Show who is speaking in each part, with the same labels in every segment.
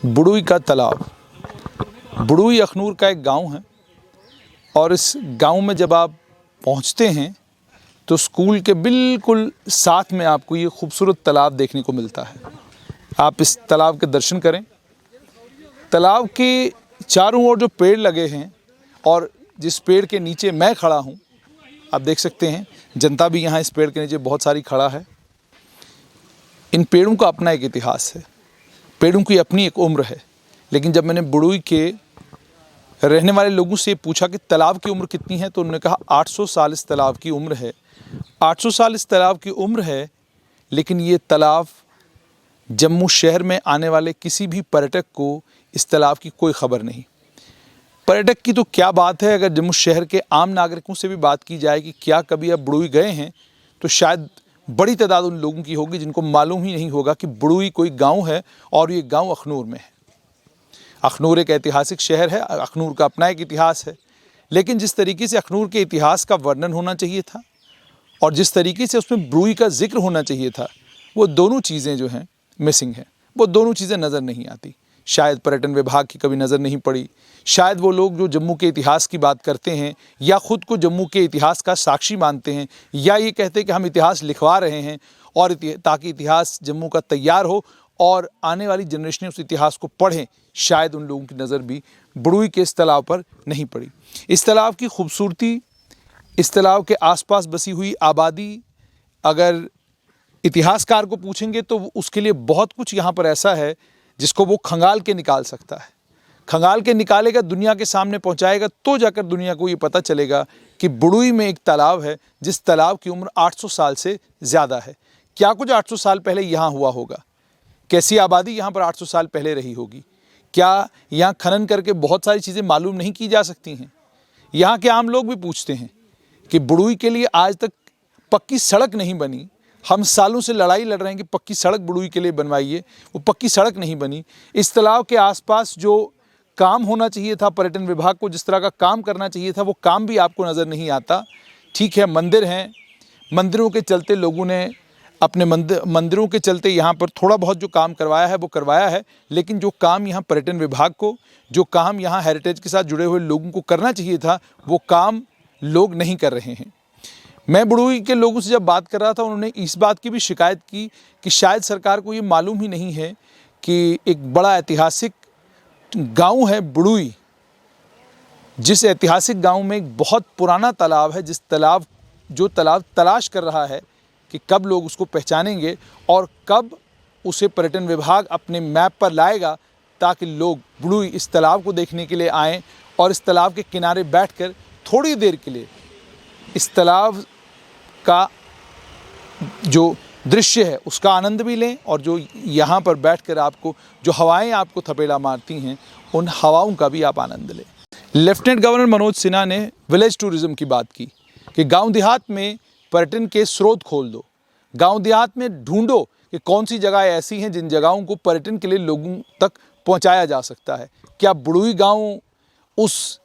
Speaker 1: बुडुई का तालाब। बुडुई अखनूर का एक गांव है और इस गांव में जब आप पहुंचते हैं तो स्कूल के बिल्कुल साथ में आपको ये खूबसूरत तालाब देखने को मिलता है। आप इस तालाब के दर्शन करें। तालाब के चारों ओर जो पेड़ लगे हैं और जिस पेड़ के नीचे मैं खड़ा हूँ, आप देख सकते हैं जनता भी यहाँ इस पेड़ के नीचे बहुत सारी खड़ा है। इन पेड़ों का अपना एक इतिहास है, पेड़ों की अपनी एक उम्र है। लेकिन जब मैंने बुडुई के रहने वाले लोगों से पूछा कि तालाब की उम्र कितनी है, तो उन्होंने कहा 800 साल इस तालाब की उम्र है। 800 साल इस तालाब की उम्र है, लेकिन ये तालाब जम्मू शहर में आने वाले किसी भी पर्यटक को इस तालाब की कोई खबर नहीं। पर्यटक की तो क्या बात है, अगर जम्मू शहर के आम नागरिकों से भी बात की जाए कि क्या कभी आप बुडुई गए हैं, तो शायद बड़ी तादाद उन लोगों की होगी जिनको मालूम ही नहीं होगा कि बुडुई कोई गांव है और ये गांव अखनूर में है। अखनूर एक ऐतिहासिक शहर है, अखनूर का अपना एक इतिहास है। लेकिन जिस तरीके से अखनूर के इतिहास का वर्णन होना चाहिए था और जिस तरीके से उसमें बुडुई का जिक्र होना चाहिए था, वो दोनों चीज़ें जो हैं मिसिंग हैं। वो दोनों चीज़ें नज़र नहीं आती। शायद पर्यटन विभाग की कभी नज़र नहीं पड़ी, शायद वो लोग जो जम्मू के इतिहास की बात करते हैं या ख़ुद को जम्मू के इतिहास का साक्षी मानते हैं या ये कहते हैं कि हम इतिहास लिखवा रहे हैं और ताकि इतिहास जम्मू का तैयार हो और आने वाली जनरेशन उस इतिहास को पढ़ें, शायद उन लोगों की नज़र भी बुडुई के इस तालाब पर नहीं पड़ी। इस तालाब की खूबसूरती, इस तालाब के आसपास बसी हुई आबादी, अगर इतिहासकार को पूछेंगे तो उसके लिए बहुत कुछ यहाँ पर ऐसा है जिसको वो खंगाल के निकाल सकता है। खंगाल के निकालेगा, दुनिया के सामने पहुँचाएगा, तो जाकर दुनिया को ये पता चलेगा कि बुडुई में एक तालाब है जिस तालाब की उम्र 800 साल से ज़्यादा है। क्या कुछ 800 साल पहले यहाँ हुआ होगा? कैसी आबादी यहाँ पर 800 साल पहले रही होगी? क्या यहाँ खनन करके बहुत सारी चीज़ें मालूम नहीं की जा सकती हैं? यहाँ के आम लोग भी पूछते हैं कि बुडुई के लिए आज तक पक्की सड़क नहीं बनी। हम सालों से लड़ाई लड़ रहे हैं कि पक्की सड़क बुडुई के लिए बनवाइए, वो पक्की सड़क नहीं बनी। इस तालाब के आसपास जो काम होना चाहिए था, पर्यटन विभाग को जिस तरह का काम करना चाहिए था, वो काम भी आपको नज़र नहीं आता। ठीक है, मंदिर हैं, मंदिरों के चलते लोगों ने अपने मंदिरों के चलते यहाँ पर थोड़ा बहुत जो काम करवाया है वो करवाया है, लेकिन जो काम यहाँ पर्यटन विभाग को, जो काम यहाँ हेरिटेज के साथ जुड़े हुए लोगों को करना चाहिए था, वो काम लोग नहीं कर रहे हैं। मैं बुडुई के लोगों से जब बात कर रहा था, उन्होंने इस बात की भी शिकायत की कि शायद सरकार को ये मालूम ही नहीं है कि एक बड़ा ऐतिहासिक गांव है बुडुई, जिस ऐतिहासिक गांव में एक बहुत पुराना तालाब है, जो तालाब तलाश कर रहा है कि कब लोग उसको पहचानेंगे और कब उसे पर्यटन विभाग अपने मैप पर लाएगा, ताकि लोग बुडुई इस तालाब को देखने के लिए आएँ और इस तालाब के किनारे बैठकर थोड़ी देर के लिए इस तालाब का जो दृश्य है उसका आनंद भी लें और जो यहाँ पर बैठकर आपको जो हवाएं आपको थपेड़ा मारती हैं, उन हवाओं का भी आप आनंद लें। लेफ्टिनेंट गवर्नर मनोज सिन्हा ने विलेज टूरिज़्म की बात की कि गांव देहात में पर्यटन के स्रोत खोल दो। गांव देहात में ढूंढो कि कौन सी जगह ऐसी हैं जिन जगहों को पर्यटन के लिए लोगों तक पहुँचाया जा सकता है। क्या बुडुई गाँव उस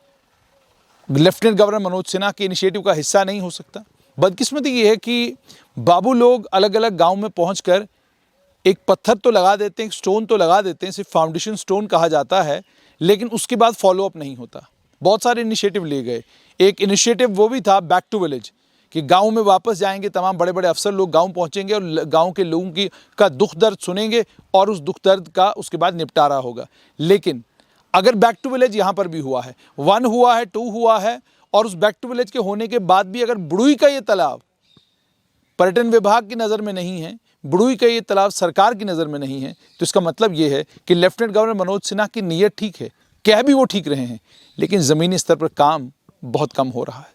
Speaker 1: लेफ्टिनेंट गवर्नर मनोज सिन्हा के इनिशिएटिव का हिस्सा नहीं हो सकता? बदकिस्मती ये है कि बाबू लोग अलग अलग गांव में पहुंचकर एक पत्थर तो लगा देते हैं, एक स्टोन तो लगा देते हैं, सिर्फ फाउंडेशन स्टोन कहा जाता है, लेकिन उसके बाद फॉलोअप नहीं होता। बहुत सारे इनिशिएटिव लिए गए। एक इनिशिएटिव वो भी था बैक टू विलेज, कि गाँव में वापस जाएंगे, तमाम बड़े बड़े अफसर लोग गाँव पहुँचेंगे और गाँव के लोगों का दुख दर्द सुनेंगे और उस दुख दर्द का उसके बाद निपटारा होगा। लेकिन अगर बैक टू विलेज यहाँ पर भी हुआ है, 1 हुआ है, 2 हुआ है, और उस बैक टू विलेज के होने के बाद भी अगर बुडुई का ये तालाब पर्यटन विभाग की नज़र में नहीं है, बुडुई का ये तालाब सरकार की नज़र में नहीं है, तो इसका मतलब ये है कि लेफ्टिनेंट गवर्नर मनोज सिन्हा की नीयत ठीक है, कह भी वो ठीक रहे हैं, लेकिन ज़मीनी स्तर पर काम बहुत कम हो रहा है।